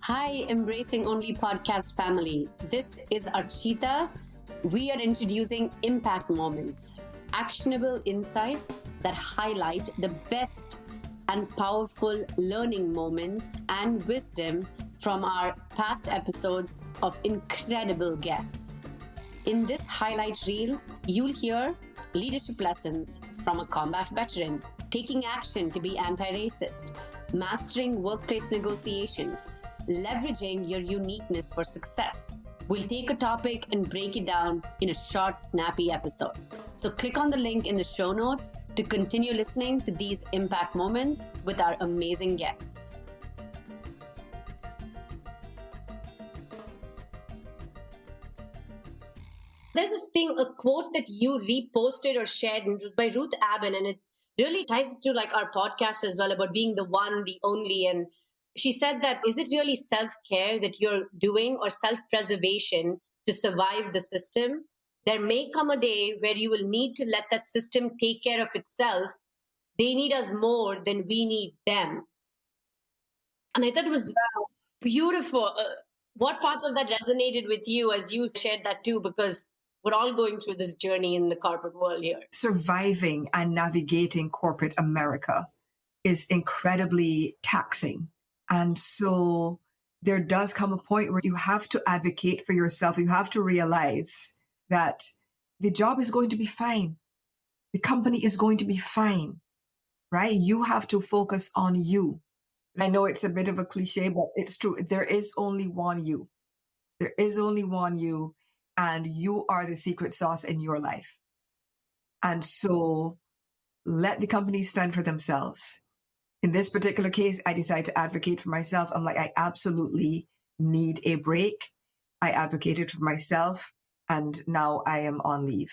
Hi, Embracing Only podcast family. This is Archita. We are introducing impact moments, actionable insights that highlight the best and powerful learning moments and wisdom from our past episodes of incredible guests. In this highlight reel, you'll hear leadership lessons from a combat veteran, taking action to be anti-racist, mastering workplace negotiations, leveraging your uniqueness for success. We'll take a topic and break it down in a short, snappy episode. So click on the link in the show notes to continue listening to these impact moments with our amazing guests. There's this thing, a quote that you reposted or shared, and it was by Ruth Aben, and it really ties to like our podcast as well about being the one, the only. And she said that, is it really self-care that you're doing or self-preservation to survive the system? There may come a day where you will need to let that system take care of itself. They need us more than we need them. And I thought it was beautiful. What parts of that resonated with you as you shared that too? Because we're all going through this journey in the corporate world here. Surviving and navigating corporate America is incredibly taxing. And so there does come a point where you have to advocate for yourself. You have to realize that the job is going to be fine. The company is going to be fine, right? You have to focus on you. I know it's a bit of a cliche, but it's true. There is only one you. There is only one you, and you are the secret sauce in your life. And so let the companies fend for themselves. In this particular case, I decided to advocate for myself. I'm like, I absolutely need a break. I advocated for myself, and now I am on leave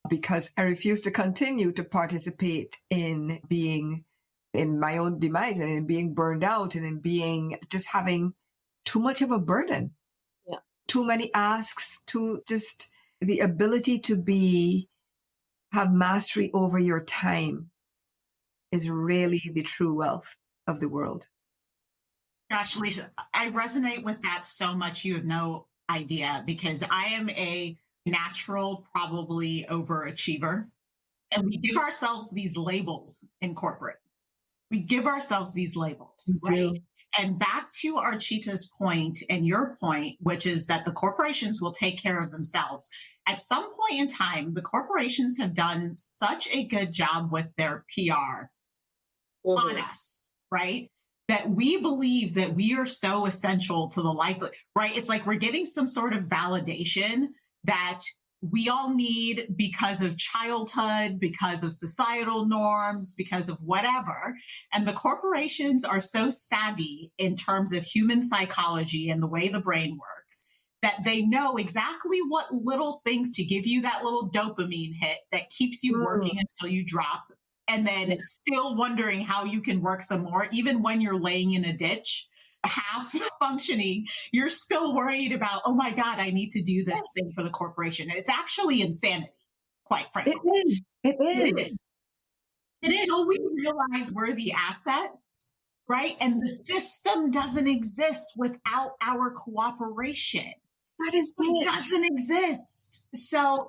because I refuse to continue to participate in being in my own demise and in being burned out and in being just having too much of a burden. Yeah. Too many asks, to just the ability to have mastery over your time is really the true wealth of the world. Gosh, Lisa, I resonate with that so much. You have no idea, because I am a natural, probably overachiever. And we give ourselves these labels in corporate. We give ourselves these labels, right? And back to Archita's point and your point, which is that the corporations will take care of themselves. At some point in time, the corporations have done such a good job with their PR on us, right? That we believe that we are so essential to the life, right? It's like we're getting some sort of validation that we all need because of childhood, because of societal norms, because of whatever. And the corporations are so savvy in terms of human psychology and the way the brain works that they know exactly what little things to give you that little dopamine hit that keeps you working until you drop. And then still wondering how you can work some more, even when you're laying in a ditch, half functioning, you're still worried about, oh my God, I need to do this thing for the corporation. And it's actually insanity, quite frankly. It is. Until we realize we're the assets, right? And the system doesn't exist without our cooperation. That is it. It doesn't exist. So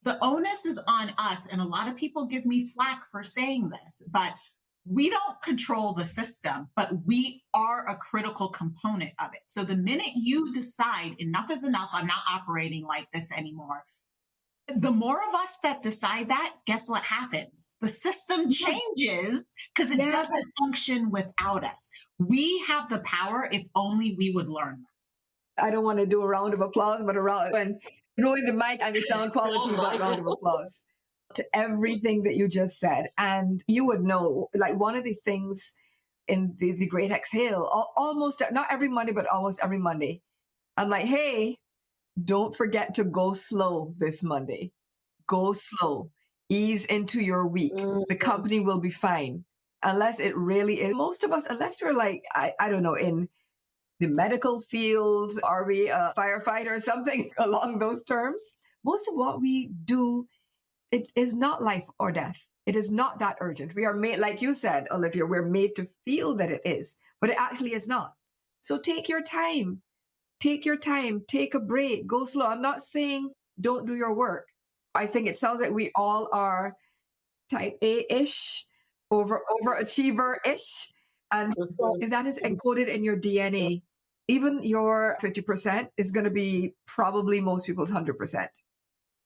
the onus is on us. And a lot of people give me flack for saying this, but we don't control the system, but we are a critical component of it. So the minute you decide enough is enough, I'm not operating like this anymore, the more of us that decide that, guess what happens? The system changes because it doesn't function without us. We have the power if only we would learn. I don't want to do a round of applause, but when throwing the mic and the sound quality, but round of applause to everything that you just said. And you would know, like, one of the things in the Great Exhale, almost, not every Monday, but almost every Monday, I'm like, hey, don't forget to go slow this Monday. Go slow. Ease into your week. The company will be fine. Unless it really is. Most of us, unless we're like, I don't know, in the medical field, are we a firefighter or something along those terms? Most of what we do, it is not life or death. It is not that urgent. We are made, like you said, Olivia, we're made to feel that it is, but it actually is not. So take your time. Take your time. Take a break. Go slow. I'm not saying don't do your work. I think it sounds like we all are type A-ish, overachiever-ish. And so if that is encoded in your DNA, even your 50% is going to be probably most people's 100%,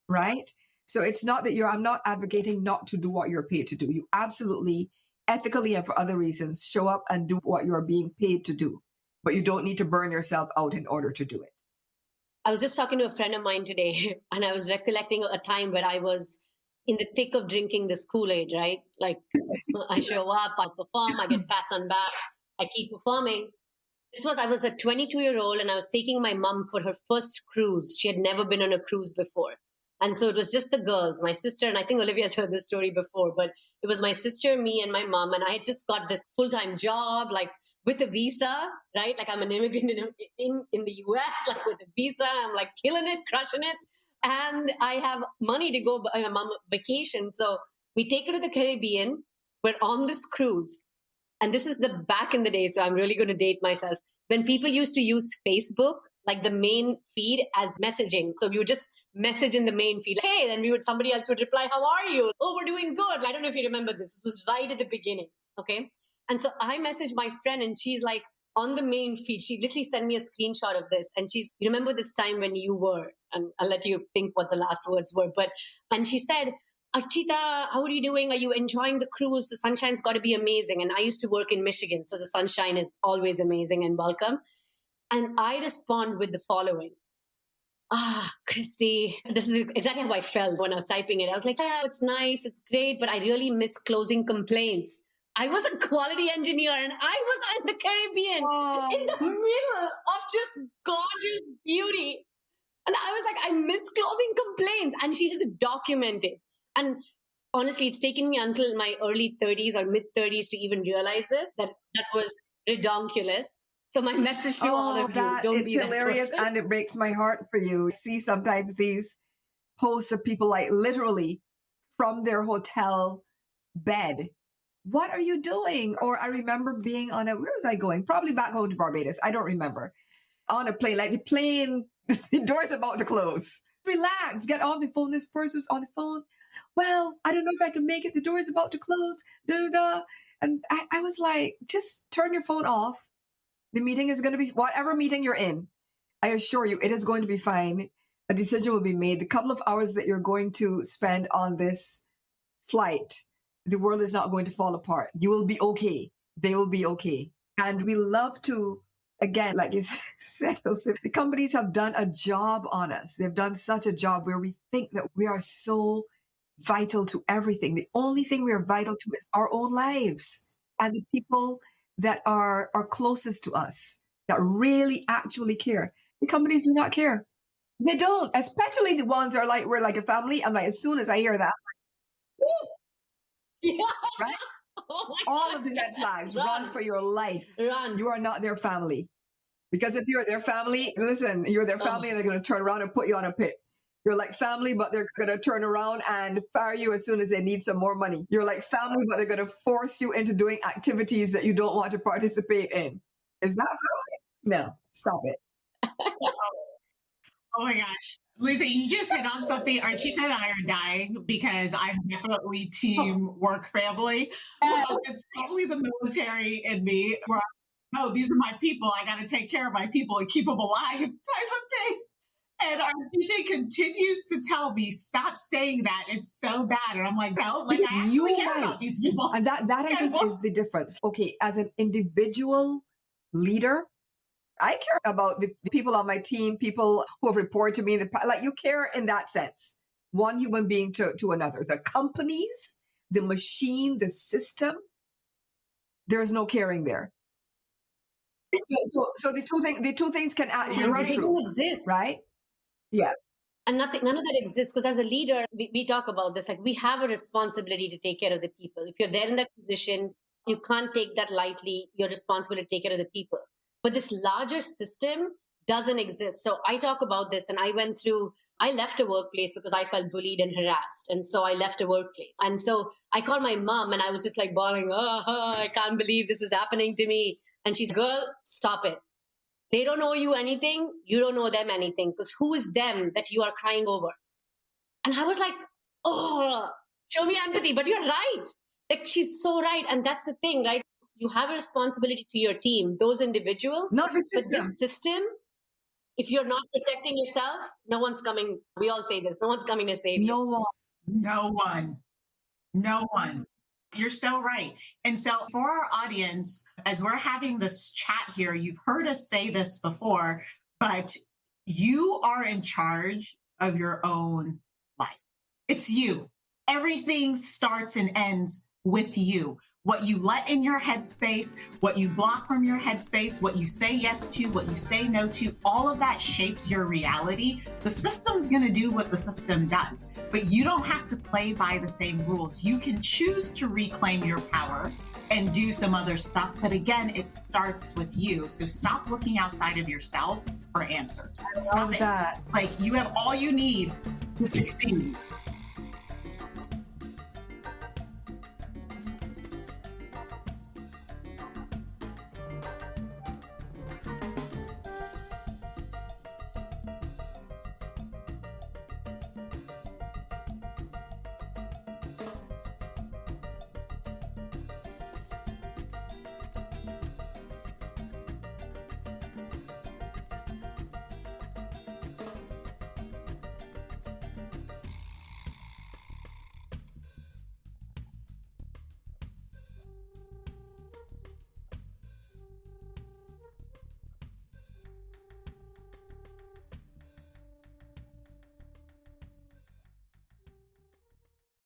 right? So it's not that I'm not advocating not to do what you're paid to do. You absolutely, ethically and for other reasons, show up and do what you are being paid to do. But you don't need to burn yourself out in order to do it. I was just talking to a friend of mine today, and I was recollecting a time where I was in the thick of drinking this Kool-Aid, right? Like I show up, I perform, I get pats on back, I keep performing. I was a 22-year-old and I was taking my mom for her first cruise. She had never been on a cruise before. And so it was just the girls, my sister, and I think Olivia's heard this story before, but it was my sister, me, and my mom. And I had just got this full-time job, like with a visa, right? Like I'm an immigrant in the US, like with a visa, I'm like killing it, crushing it. And I have money to go on my mom vacation. So we take her to the Caribbean. We're on this cruise. And this is the back in the day, so I'm really going to date myself. When people used to use Facebook, like the main feed as messaging. So we would just message in the main feed. Hey, then somebody else would reply, how are you? Oh, we're doing good. I don't know if you remember this. This was right at the beginning. Okay. And so I messaged my friend and she's like on the main feed. She literally sent me a screenshot of this. And you remember this time when you were, and I'll let you think what the last words were. And she said, Archita, how are you doing? Are you enjoying the cruise? The sunshine's got to be amazing. And I used to work in Michigan, so the sunshine is always amazing and welcome. And I respond with the following. Christy, this is exactly how I felt when I was typing it. I was like, yeah, it's nice, it's great, but I really miss closing complaints. I was a quality engineer and I was in the Caribbean in the middle of just gorgeous beauty. And I was like, I miss closing complaints. And she just documented. And honestly, it's taken me until my early 30s or mid 30s to even realize this, that was redonkulous. So my message to all of you, don't be that hilarious person. And it breaks my heart for you. See sometimes these posts of people like literally from their hotel bed. What are you doing? Or I remember being where was I going? Probably back home to Barbados. I don't remember. On a plane, like the plane, the door's about to close. Relax, get on the phone. This person's on the phone. Well, I don't know if I can make it. The door is about to close. And I was like, just turn your phone off. The meeting is going to be, whatever meeting you're in, I assure you, it is going to be fine. A decision will be made. The couple of hours that you're going to spend on this flight, the world is not going to fall apart. You will be okay. They will be okay. And we love to, again, like you said, the companies have done a job on us. They've done such a job where we think that we are so vital to everything. The only thing we are vital to is our own lives and the people that are closest to us, that really actually care. The companies do not care. They don't, especially the ones that are like, we're like a family. I'm like, as soon as I hear that, Yeah. right? Oh All God. of the red flags, run for your life. Run. You are not their family. Because if you're their family, listen, you're their family and they're going to turn around and put you on a pit. You're like family, but they're going to turn around and fire you as soon as they need some more money. You're like family, but they're going to force you into doing activities that you don't want to participate in. Is that family? No, stop it. Oh my gosh. Lisa, you just hit on something. Archita and I are dying because I'm definitely team work family. It's probably the military in me where these are my people. I got to take care of my people and keep them alive type of thing. And our DJ continues to tell me, stop saying that. It's so bad. And I'm like, no, like I actually care about these people. And that I think is the difference. Okay, as an individual leader, I care about the people on my team, people who have reported to me. Like you care in that sense, one human being to another. The companies, the machine, the system, there's no caring there. So the two things can actually be true, exist, right? Yeah. And none of that exists because as a leader, we talk about this, like we have a responsibility to take care of the people. If you're there in that position, you can't take that lightly. You're responsible to take care of the people. But this larger system doesn't exist. So I talk about this and I left a workplace because I felt bullied and harassed. And so I left a workplace. And so I called my mom and I was just like bawling, I can't believe this is happening to me. And she's, girl, stop it. They don't owe you anything. You don't owe them anything, because who is them that you are crying over? And I was like, oh, show me empathy. But you're right. Like, she's so right. And that's the thing, right? You have a responsibility to your team, those individuals. Not the system. But this system, if you're not protecting yourself, no one's coming. We all say this. No one's coming to save you. No one. No one. No one. You're so right. And so for our audience, as we're having this chat here, you've heard us say this before, but you are in charge of your own life. It's you. Everything starts and ends with you. What you let in your headspace, what you block from your headspace, what you say yes to, what you say no to, all of that shapes your reality. The system's going to do what the system does, but you don't have to play by the same rules. You can choose to reclaim your power and do some other stuff. But again, it starts with you. So stop looking outside of yourself for answers. I love that. Like, you have all you need to succeed.